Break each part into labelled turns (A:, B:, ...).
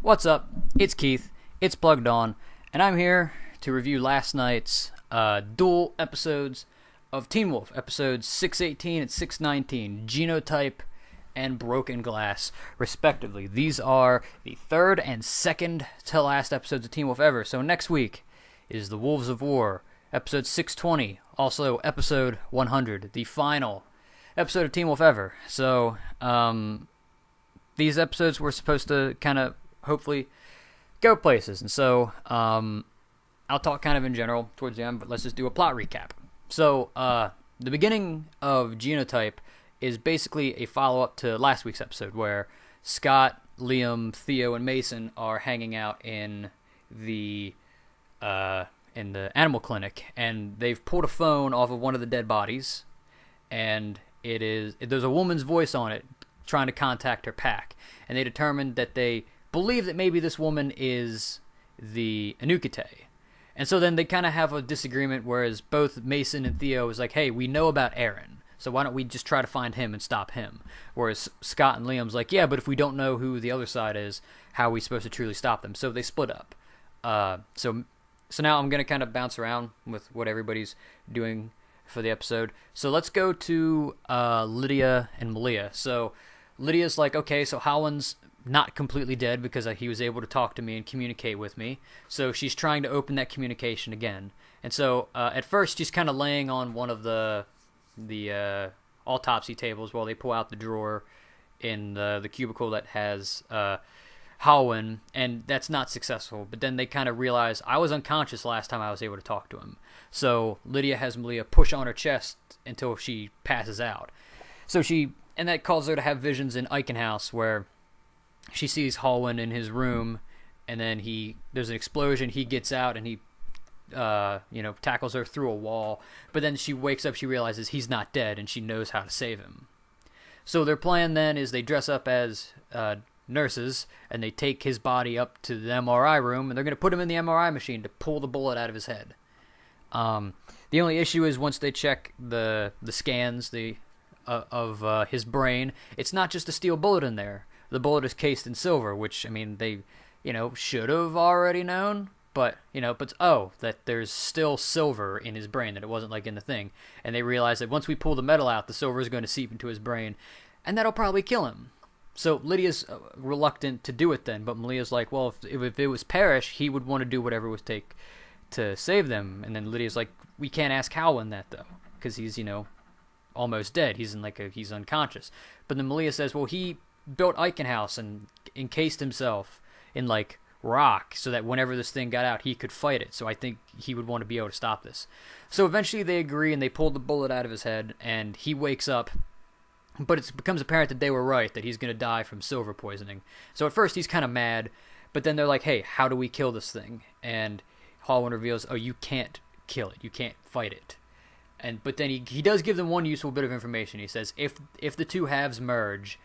A: What's up? It's Keith. It's Plugged On, and I'm here to review last night's dual episodes of Teen Wolf, episodes 618 and 619, Genotype and Broken Glass, respectively. These are the third and second to last episodes of Teen Wolf ever. So next week is The Wolves of War, episode 620, also episode 100, the final episode of Teen Wolf ever. So these episodes were supposed to kind of hopefully go places, and so I'll talk kind of in general towards the end, but let's just do a plot recap. So the beginning of Genotype is basically a follow-up to last week's episode where Scott, Liam, Theo, and Mason are hanging out in the animal clinic, and they've pulled a phone off of one of the dead bodies, and there's a woman's voice on it trying to contact her pack, and they determined that they believe that maybe this woman is the Anukite. And so then they kind of have a disagreement, whereas both Mason and Theo is like, hey, we know about Aaron, so why don't we just try to find him and stop him? Whereas Scott and Liam's like, yeah, but if we don't know who the other side is, how are we supposed to truly stop them? So they split up. So now I'm going to kind of bounce around with what everybody's doing for the episode. So let's go to Lydia and Malia. So Lydia's like, okay, so Howland's not completely dead because he was able to talk to me and communicate with me. So she's trying to open that communication again. And so at first she's kind of laying on one of the autopsy tables while they pull out the drawer in the cubicle that has Howland, and that's not successful. But then they kind of realize I was unconscious last time I was able to talk to him. So Lydia has Malia push on her chest until she passes out. And that causes her to have visions in Eichenhaus where she sees Hallwyn in his room, and then there's an explosion. He gets out and he, tackles her through a wall. But then she wakes up, she realizes he's not dead, and she knows how to save him. So their plan then is they dress up as nurses, and they take his body up to the MRI room, and they're going to put him in the MRI machine to pull the bullet out of his head. The only issue is once they check the scans of his brain, it's not just a steel bullet in there. The bullet is cased in silver, which, I mean, they, should have already known. But that there's still silver in his brain, that it wasn't like in the thing. And they realize that once we pull the metal out, the silver is going to seep into his brain, and that'll probably kill him. So Lydia's reluctant to do it then, but Malia's like, well, if it was Parrish, he would want to do whatever it would take to save them. And then Lydia's like, we can't ask Howland that, though, because he's, almost dead. He's he's unconscious. But then Malia says, well, he built Eichenhaus and encased himself in rock so that whenever this thing got out, he could fight it. So I think he would want to be able to stop this. So eventually they agree, and they pull the bullet out of his head, and he wakes up. But it becomes apparent that they were right, that he's going to die from silver poisoning. So at first he's kind of mad, but then they're like, hey, how do we kill this thing? And Hallwyn reveals, oh, you can't kill it. You can't fight it. But then he does give them one useful bit of information. He says, if the two halves merge,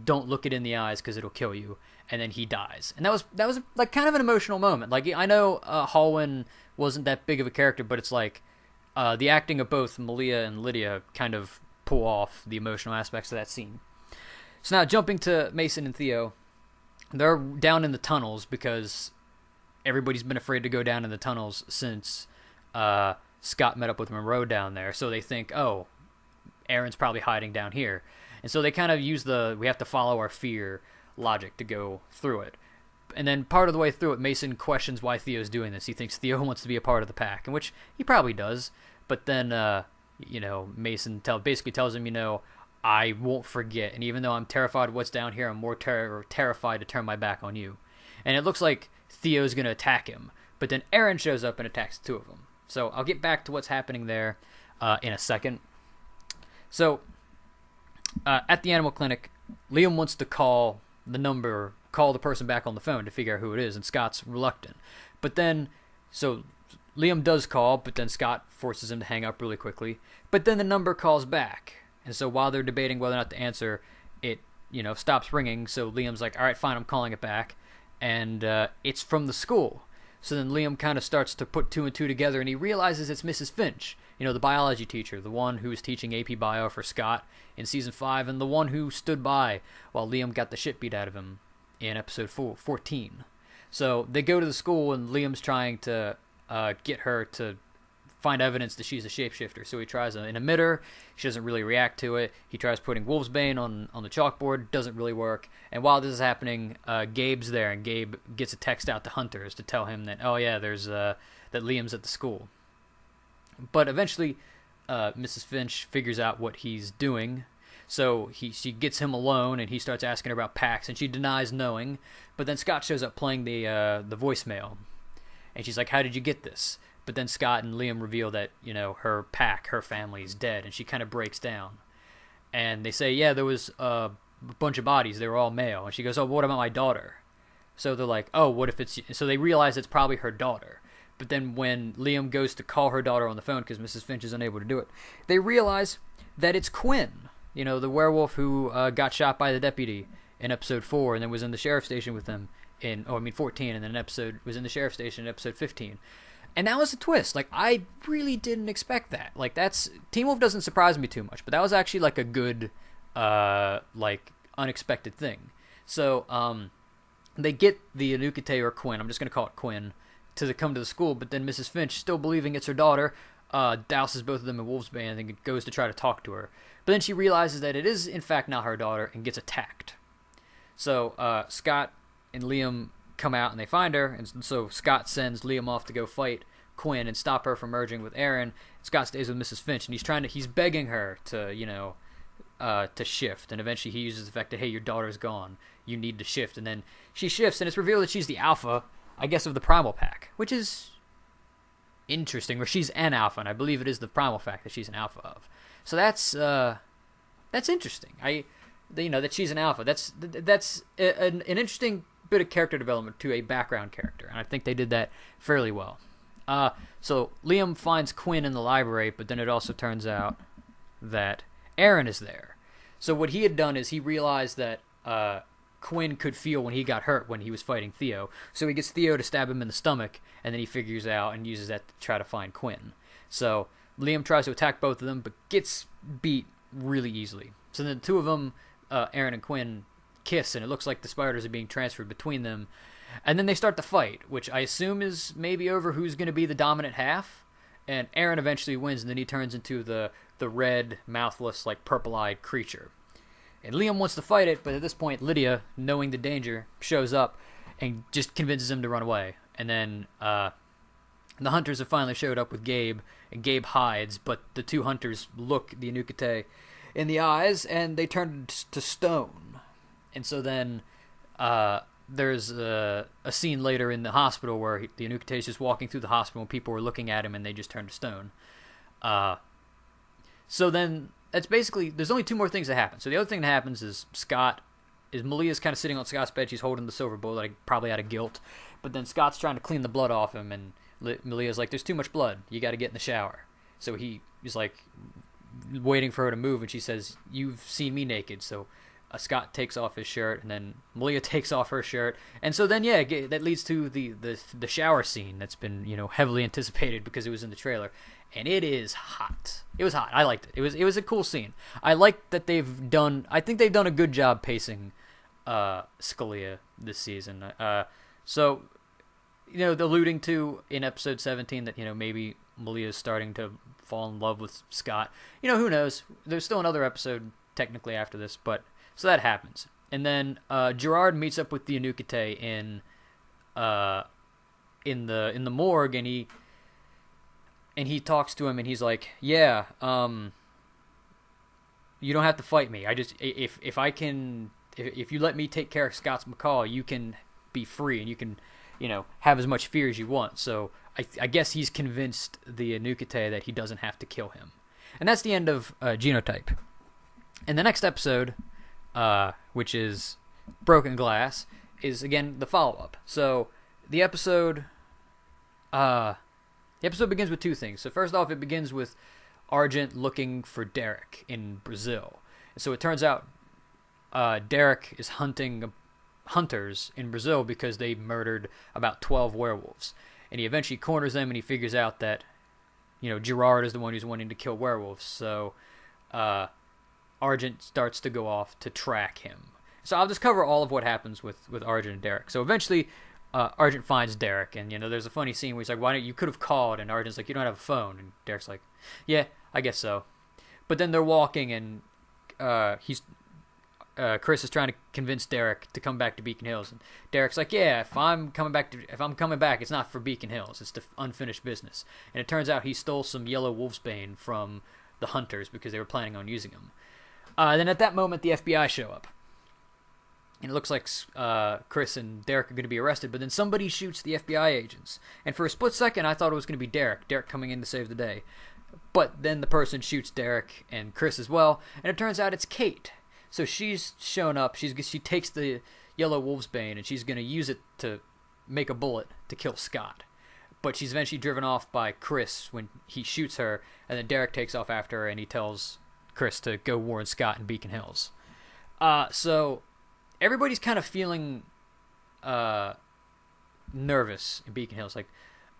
A: don't look it in the eyes because it'll kill you. And then he dies. And that was like kind of an emotional moment. Like, I know Hallwyn wasn't that big of a character, but it's like the acting of both Malia and Lydia kind of pull off the emotional aspects of that scene. So now jumping to Mason and Theo, they're down in the tunnels because everybody's been afraid to go down in the tunnels since Scott met up with Monroe down there. So they think, oh, Aaron's probably hiding down here. And so they kind of use we have to follow our fear logic to go through it. And then part of the way through it, Mason questions why Theo's doing this. He thinks Theo wants to be a part of the pack, and which he probably does. But then, Mason basically tells him, I won't forget. And even though I'm terrified of what's down here, I'm more terrified to turn my back on you. And it looks like Theo's going to attack him. But then Aaron shows up and attacks the two of them. So I'll get back to what's happening there in a second. So at the animal clinic, Liam wants to call the person back on the phone to figure out who it is, and Scott's reluctant. But then, so Liam does call, but then Scott forces him to hang up really quickly. But then the number calls back. And so while they're debating whether or not to answer, it, stops ringing. So Liam's like, all right, fine, I'm calling it back. And it's from the school. So then Liam kind of starts to put two and two together, and he realizes it's Mrs. Finch, the biology teacher, the one who was teaching AP Bio for Scott in Season 5, and the one who stood by while Liam got the shit beat out of him in episode 14. So they go to the school, and Liam's trying to get her to find evidence that she's a shapeshifter. So he tries an emitter. She doesn't really react to it. He tries putting Wolfsbane on the chalkboard. Doesn't really work. And while this is happening, Gabe's there, and Gabe gets a text out to Hunters to tell him that, oh yeah, there's that Liam's at the school. But eventually, Mrs. Finch figures out what he's doing. So she gets him alone, and he starts asking her about Pax, and she denies knowing. But then Scott shows up playing the voicemail, and she's like, "How did you get this?" But then Scott and Liam reveal that, her pack, her family's dead, and she kind of breaks down. And they say, yeah, there was a bunch of bodies. They were all male. And she goes, oh, what about my daughter? So they're like, oh, what if it's... So they realize it's probably her daughter. But then when Liam goes to call her daughter on the phone, because Mrs. Finch is unable to do it, they realize that it's Quinn, the werewolf who got shot by the deputy in episode 4 and then was in the sheriff's station with them in 14, and then was in the sheriff's station in episode 15. And that was a twist. Like, I really didn't expect that. Like, Teen Wolf doesn't surprise me too much, but that was actually, like, a good, unexpected thing. So, they get the Anukete, or Quinn, I'm just going to call it Quinn, to come to the school, but then Mrs. Finch, still believing it's her daughter, douses both of them in Wolfsbane and goes to try to talk to her. But then she realizes that it is, in fact, not her daughter, and gets attacked. So, Scott and Liam come out and they find her, and so Scott sends Liam off to go fight Quinn and stop her from merging with Aaron. Scott stays with Mrs. Finch, and he's begging her to to shift, and eventually he uses the fact that, hey, your daughter's gone, you need to shift, and then she shifts, and it's revealed that she's the alpha, I guess, of the Primal Pack, which is interesting. Or she's an alpha, and I believe it is the Primal Pack that she's an alpha of. So that's interesting. That she's an alpha. That's an interesting bit of character development to a background character, and I think they did that fairly well. So Liam finds Quinn in the library, but then it also turns out that Aaron is there. So what he had done is he realized that Quinn could feel when he got hurt when he was fighting Theo. So he gets Theo to stab him in the stomach, and then he figures out and uses that to try to find Quinn. So Liam tries to attack both of them, but gets beat really easily. So then the two of them, Aaron and Quinn, kiss, and it looks like the spiders are being transferred between them. And then they start to fight, which I assume is maybe over who's going to be the dominant half. And Aaron eventually wins, and then he turns into the red, mouthless, like purple-eyed creature. And Liam wants to fight it, but at this point, Lydia, knowing the danger, shows up and just convinces him to run away. And then the hunters have finally showed up with Gabe, and Gabe hides, but the two hunters look the Anukete in the eyes, and they turn to stone. And so then there's a scene later in the hospital where the Anukete is just walking through the hospital, and people are looking at him, and they just turn to stone. So then that's basically, there's only two more things that happen. So the other thing that happens is Malia's kind of sitting on Scott's bed. She's holding the silver bullet, probably out of guilt. But then Scott's trying to clean the blood off him, and Malia's like, there's too much blood. You got to get in the shower. So he's like waiting for her to move, and she says, you've seen me naked. So Scott takes off his shirt, and then Malia takes off her shirt. And so then, yeah, that leads to the shower scene that's been, heavily anticipated because it was in the trailer. And it is hot. It was hot. I liked it. It was a cool scene. I like that I think they've done a good job pacing Scalia this season. So, alluding to in episode 17 that, maybe Malia's starting to fall in love with Scott. Who knows? There's still another episode technically after this, but so that happens. And then Gerard meets up with the Anukete in the morgue, and he talks to him, and he's like, yeah, you don't have to fight me. I just, if you let me take care of Scott's McCall, you can be free, and you can, have as much fear as you want. So I guess he's convinced the Anukete that he doesn't have to kill him. And that's the end of Genotype. And the next episode, which is Broken Glass, is, again, the follow-up. So the episode begins with two things. So first off, it begins with Argent looking for Derek in Brazil. And so it turns out Derek is hunting hunters in Brazil because they murdered about 12 werewolves. And he eventually corners them, and he figures out that, Gerard is the one who's wanting to kill werewolves. So Argent starts to go off to track him. So I'll just cover all of what happens with Argent and Derek. So eventually, Argent finds Derek, and there's a funny scene where he's like, "Why don't you could have called?" And Argent's like, "You don't have a phone." And Derek's like, "Yeah, I guess so." But then they're walking, and Chris is trying to convince Derek to come back to Beacon Hills, and Derek's like, "Yeah, if I'm coming back, it's not for Beacon Hills. It's the unfinished business." And it turns out he stole some yellow wolfsbane from the hunters because they were planning on using him. Then at that moment, the FBI show up. And it looks like Chris and Derek are going to be arrested, but then somebody shoots the FBI agents. And for a split second, I thought it was going to be Derek coming in to save the day. But then the person shoots Derek and Chris as well, and it turns out it's Kate. So she's shown up. She takes the yellow wolfsbane, and she's going to use it to make a bullet to kill Scott. But she's eventually driven off by Chris when he shoots her, and then Derek takes off after her, and he tells Chris to go warn Scott in Beacon Hills. So everybody's kind of feeling nervous in Beacon Hills. Like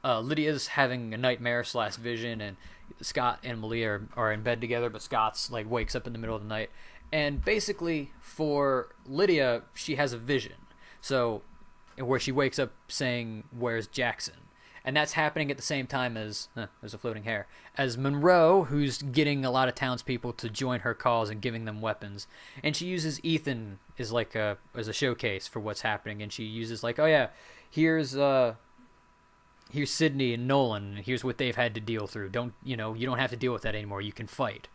A: Lydia's having a nightmare/vision, and Scott and Malia are in bed together, but Scott's like wakes up in the middle of the night. And basically, for Lydia, she has a vision. So where she wakes up saying, "Where's Jackson?" And that's happening at the same time as there's a floating hair, as Monroe, who's getting a lot of townspeople to join her cause and giving them weapons. And she uses Ethan as a showcase for what's happening. And she uses like, "Oh yeah, here's Sydney and Nolan. And here's what they've had to deal through. You don't have to deal with that anymore. You can fight."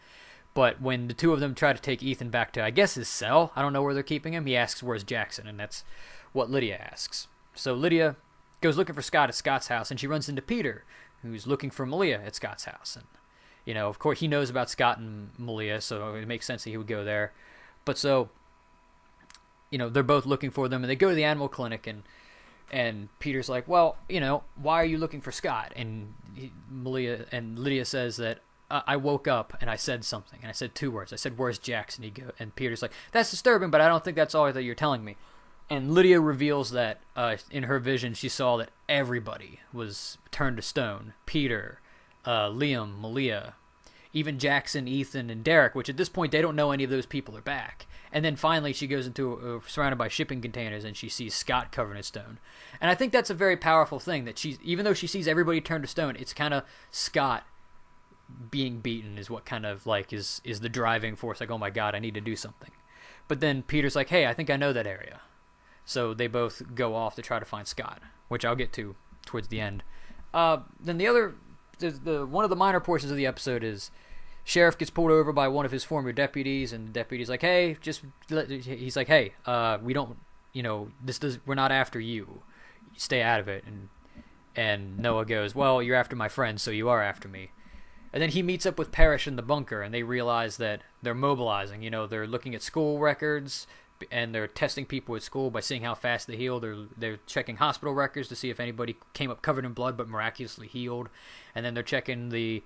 A: But when the two of them try to take Ethan back to, I guess, his cell, I don't know where they're keeping him, he asks, "Where's Jackson?" And that's what Lydia asks. So Lydia goes looking for Scott at Scott's house, and she runs into Peter, who's looking for Malia at Scott's house. And, of course, he knows about Scott and Malia, so it makes sense that he would go there. But so, they're both looking for them, and they go to the animal clinic, and Peter's like, "Well, why are you looking for Scott?" And Lydia says that, "I woke up and I said something, and I said 2 words. I said, 'Where's Jackson?' And Peter's like, 'That's disturbing, but I don't think that's all that you're telling me.'" And Lydia reveals that in her vision, she saw that everybody was turned to stone. Peter, Liam, Malia, even Jackson, Ethan, and Derek, which at this point, they don't know any of those people are back. And then finally, she goes into surrounded by shipping containers, and she sees Scott covered in stone. And I think that's a very powerful thing, that even though she sees everybody turned to stone, it's kind of Scott being beaten is what kind of like is the driving force. Like, "Oh my God, I need to do something." But then Peter's like, "Hey, I think I know that area." So they both go off to try to find Scott, which I'll get to towards the end. Then one of the minor portions of the episode is Sheriff gets pulled over by one of his former deputies, and the deputy's like, "Hey, he's like, hey, we don't, we're not after you. Stay out of it." And Noah goes, "Well, you're after my friend, so you are after me." And then he meets up with Parrish in the bunker, and they realize that they're mobilizing. They're looking at school records, and they're testing people at school by seeing how fast they heal. They're checking hospital records to see if anybody came up covered in blood but miraculously healed. And then they're checking the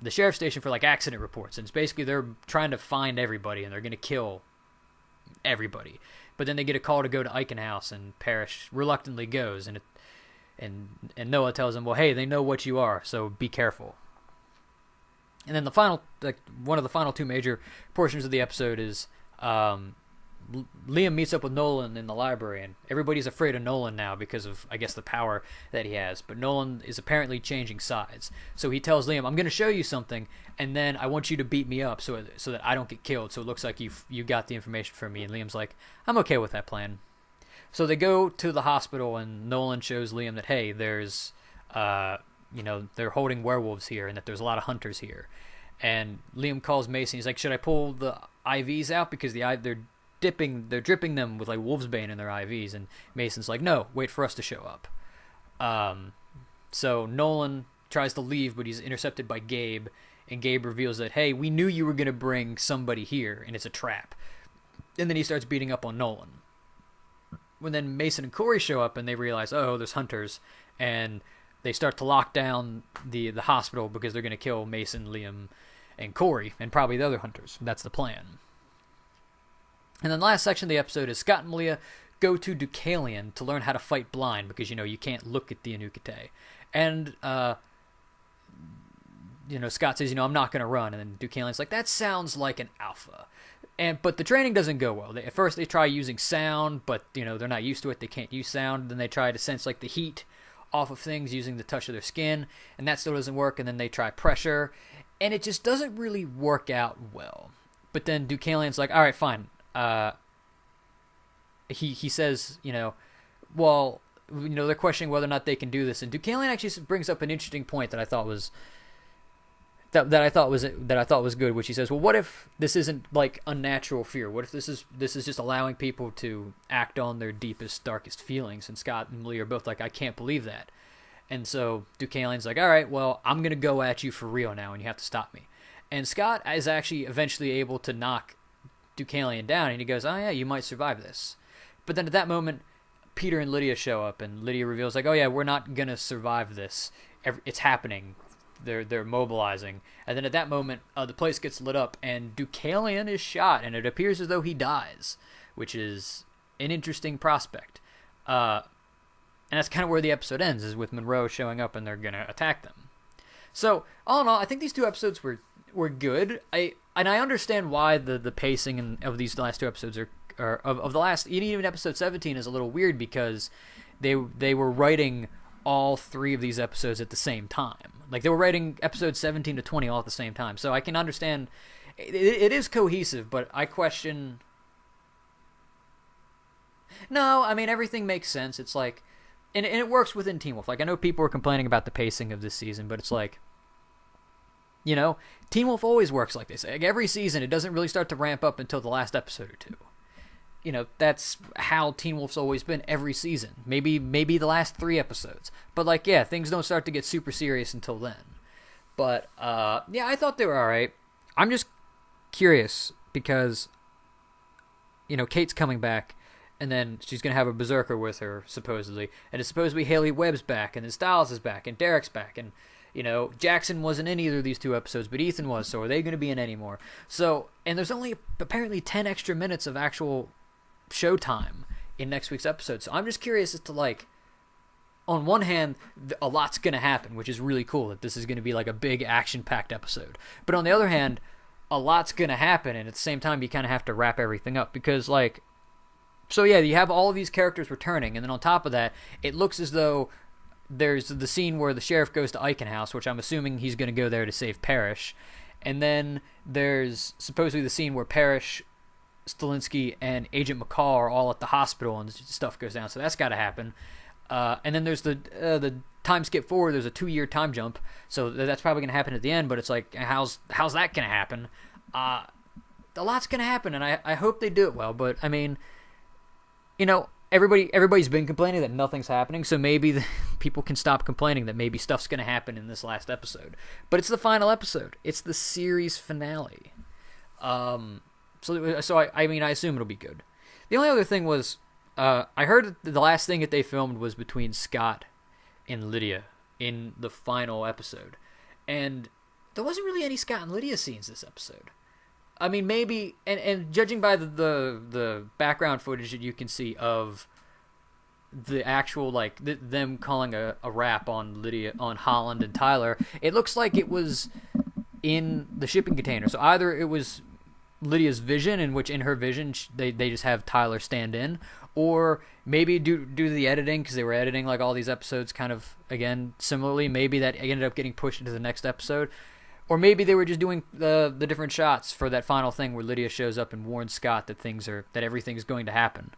A: sheriff's station for like accident reports. And it's basically they're trying to find everybody, and they're going to kill everybody. But then they get a call to go to Eichen House, and Parrish reluctantly goes. And Noah tells him, "Well, hey, they know what you are, so be careful." And then one of the final 2 major portions of the episode is Liam meets up with Nolan in the library, and everybody's afraid of Nolan now because of, I guess, the power that he has. But Nolan is apparently changing sides. So he tells Liam, "I'm going to show you something, and then I want you to beat me up so that I don't get killed. So it looks like you got the information from me." And Liam's like, "I'm okay with that plan." So they go to the hospital, and Nolan shows Liam that, hey, there's, they're holding werewolves here, and that there's a lot of hunters here. And Liam calls Mason. He's like, "Should I pull the IVs out because they're dripping them with like wolfsbane in their IVs?" And Mason's like, "No, wait for us to show up." So Nolan tries to leave, but he's intercepted by Gabe, and Gabe reveals that, "Hey, we knew you were going to bring somebody here, and it's a trap." And then he starts beating up on Nolan. When then Mason and Corey show up, and they realize, oh, there's hunters, and they start to lock down the hospital because they're going to kill Mason, Liam, and Corey, and probably the other hunters. That's the plan. And then the last section of the episode is Scott and Malia go to Deucalion to learn how to fight blind because, you can't look at the Anukete. And Scott says, I'm not going to run. And then Deucalion's like, that sounds like an alpha. But the training doesn't go well. At first they try using sound, but, they're not used to it. They can't use sound. Then they try to sense, like, the heat off of things using the touch of their skin, and that still doesn't work. And then they try pressure, and it just doesn't really work out well. But then Deucalion's like, all right, fine. He says, well, they're questioning whether or not they can do this. And Deucalion actually brings up an interesting point that I thought was that I thought was good, which he says, well, what if this isn't like unnatural fear? What if this is just allowing people to act on their deepest, darkest feelings? And Scott and Lee are both like, I can't believe that. And so Deucalion's like, all right, well, I'm gonna go at you for real now, and you have to stop me. And Scott is actually eventually able to knock Deucalion down, and he goes, oh yeah, you might survive this. But then at that moment, Peter and Lydia show up, and Lydia reveals, like, oh yeah, we're not gonna survive this. It's happening. They're mobilizing. And then at that moment, the place gets lit up, and Deucalion is shot, and it appears as though he dies, which is an interesting prospect. And that's kind of where the episode ends, is with Monroe showing up, and they're gonna attack them. So all in all, I think these two episodes were good. I understand why the pacing of these last two episodes of the last, even episode 17 is a little weird, because they were writing all three of these episodes at the same time. Like, they were writing episodes 17 to 20 all at the same time. So I can understand it is cohesive, but I question. No, I mean, everything makes sense. It's like, and it works within Teen Wolf. Like, I know people are complaining about the pacing of this season, but it's like, Teen Wolf always works like this. Like, every season, it doesn't really start to ramp up until the last episode or two. That's how Teen Wolf's always been every season. Maybe the last 3 episodes. But, like, yeah, things don't start to get super serious until then. But, yeah, I thought they were alright. I'm just curious because, Kate's coming back, and then she's going to have a berserker with her, supposedly. And it's supposed to be Haley Webb's back, and then Styles is back, and Derek's back, and, Jackson wasn't in either of these 2 episodes, but Ethan was, so are they going to be in any more? So, and there's only apparently 10 extra minutes of actual showtime in next week's episode. So I'm just curious as to, like, on one hand, a lot's going to happen, which is really cool that this is going to be like a big action-packed episode. But on the other hand, a lot's going to happen, and at the same time, you kind of have to wrap everything up because, like, so yeah, you have all of these characters returning, and then on top of that, it looks as though there's the scene where the sheriff goes to Eichenhaus, which I'm assuming he's going to go there to save Parrish, and then there's supposedly the scene where Parrish, Stilinski, and Agent McCall are all at the hospital and stuff goes down, so that's got to happen. And then there's the time skip forward. There's a 2-year time jump, so that's probably going to happen at the end. But it's like, how's that going to happen? A lot's going to happen, and I hope they do it well. But I mean, everybody's been complaining that nothing's happening, so maybe people can stop complaining that maybe stuff's going to happen in this last episode. But it's the final episode. It's the series finale. So I mean, I assume it'll be good. The only other thing was, I heard that the last thing that they filmed was between Scott and Lydia in the final episode. And there wasn't really any Scott and Lydia scenes this episode. I mean, maybe, and judging by the background footage that you can see of the actual, like, them calling a rap on Lydia, on Holland and Tyler, it looks like it was in the shipping container. So either it was Lydia's vision, in which in her vision they just have Tyler stand in, or maybe due to the editing, because they were editing like all these episodes kind of again similarly, maybe that ended up getting pushed into the next episode, or maybe they were just doing the different shots for that final thing where Lydia shows up and warns Scott that everything's going to happen.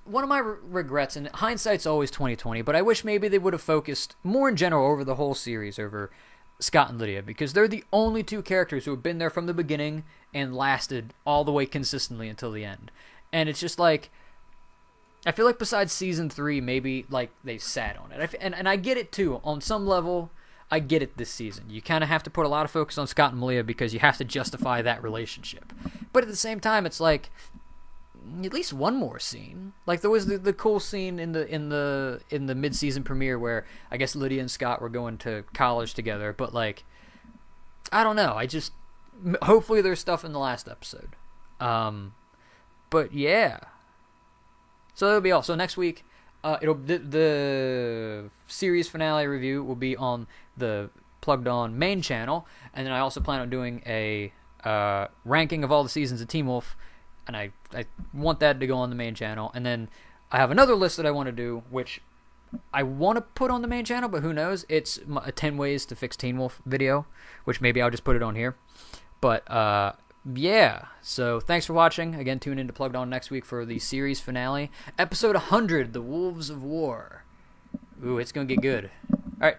A: One of my regrets, and hindsight's always 20/20, but I wish maybe they would have focused more in general over the whole series over Scott and Lydia, because they're the only 2 characters who have been there from the beginning and lasted all the way consistently until the end. And it's just like, I feel like besides season 3, maybe like they sat on it. And I get it too. On some level, I get it this season. You kind of have to put a lot of focus on Scott and Malia because you have to justify that relationship. But at the same time, it's like, at least one more scene. Like, there was the cool scene in the mid-season premiere where I guess Lydia and Scott were going to college together, but like, I don't know. Hopefully there's stuff in the last episode. But yeah. So that'll be all. So next week, the series finale review will be on the Plugged On main channel, and then I also plan on doing a ranking of all the seasons of Teen Wolf, and I want that to go on the main channel. And then I have another list that I want to do, which I want to put on the main channel, but who knows? It's a 10 ways to fix Teen Wolf video, which maybe I'll just put it on here. But yeah, so thanks for watching. Again, tune in to Plugged On next week for the series finale, episode 100, The Wolves of War. Ooh, it's gonna get good. All right.